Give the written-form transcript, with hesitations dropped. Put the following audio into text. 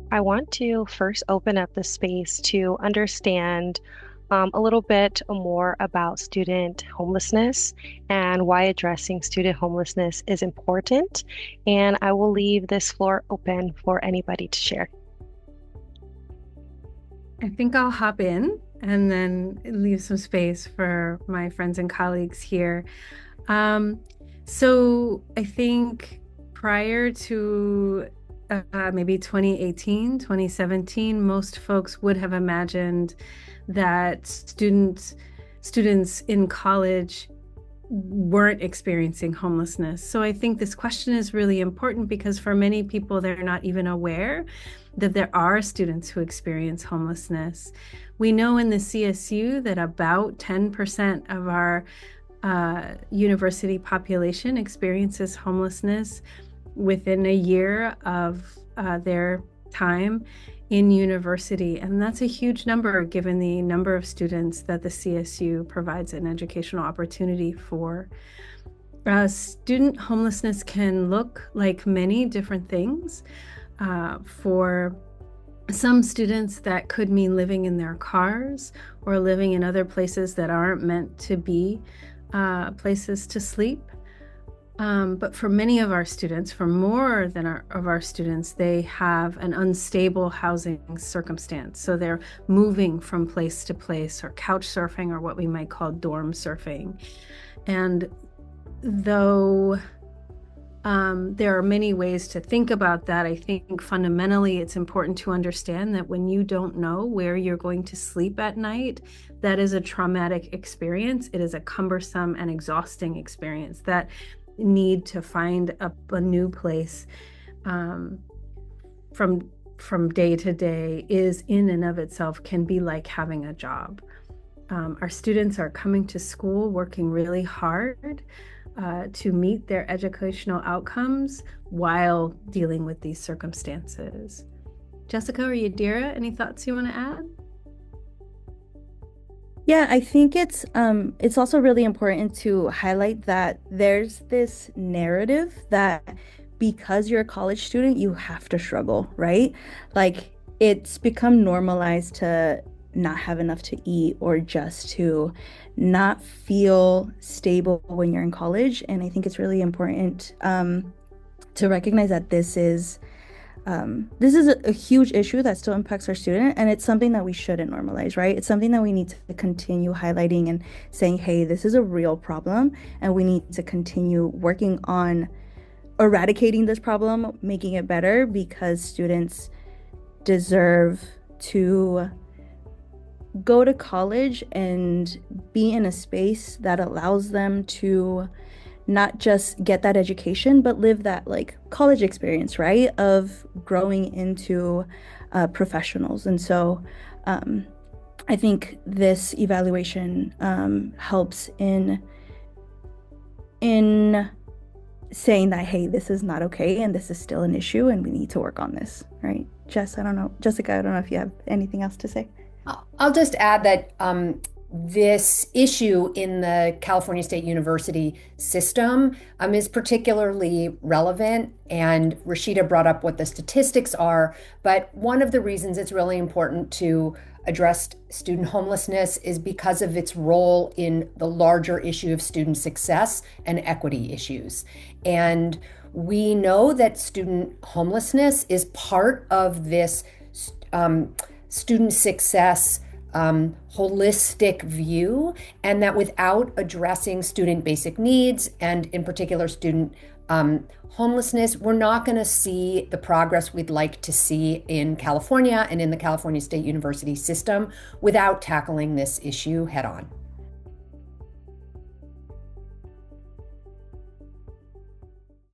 I want to first open up the space to understand a little bit more about student homelessness and why addressing student homelessness is important. And I will leave this floor open for anybody to share. I think I'll hop in and then leave some space for my friends and colleagues here. Um, so I think prior to maybe 2018, 2017, most folks would have imagined that students in college weren't experiencing homelessness. So I think this question is really important because for many people, they're not even aware that there are students who experience homelessness. We know in the CSU that about 10% of our university population experiences homelessness within a year of their time in university. And that's a huge number given the number of students that the CSU provides an educational opportunity for. Student homelessness can look like many different things. For some students, that could mean living in their cars or living in other places that aren't meant to be places to sleep. But for many of our students, for more than of our students, they have an unstable housing circumstance. So they're moving from place to place or couch surfing or what we might call dorm surfing. And though there are many ways to think about that, I think fundamentally it's important to understand that when you don't know where you're going to sleep at night, that is a traumatic experience. It is a cumbersome and exhausting experience. That need to find a new place from day to day is in and of itself can be like having a job. Our students are coming to school working really hard to meet their educational outcomes while dealing with these circumstances. Jessica or Yadira, any thoughts you want to add? Yeah, I think it's also really important to highlight that there's this narrative that because you're a college student, you have to struggle, right? Like it's become normalized to not have enough to eat or just to not feel stable when you're in college. And I think it's really important to recognize that this is a huge issue that still impacts our student, and it's something that we shouldn't normalize, right? It's something that we need to continue highlighting and saying, hey, this is a real problem, and we need to continue working on eradicating this problem, making it better, because students deserve to go to college and be in a space that allows them to not just get that education, but live that like college experience, right? Of growing into professionals. And so I think this evaluation helps in saying that, hey, this is not okay and this is still an issue and we need to work on this, right? Jess, I don't know. Jessica, I don't know if you have anything else to say. I'll just add that this issue in the California State University system is particularly relevant. And Rashida brought up what the statistics are. But one of the reasons it's really important to address student homelessness is because of its role in the larger issue of student success and equity issues. And we know that student homelessness is part of this student success holistic view, and that without addressing student basic needs, and in particular student homelessness, we're not going to see the progress we'd like to see in California and in the California State University system without tackling this issue head on.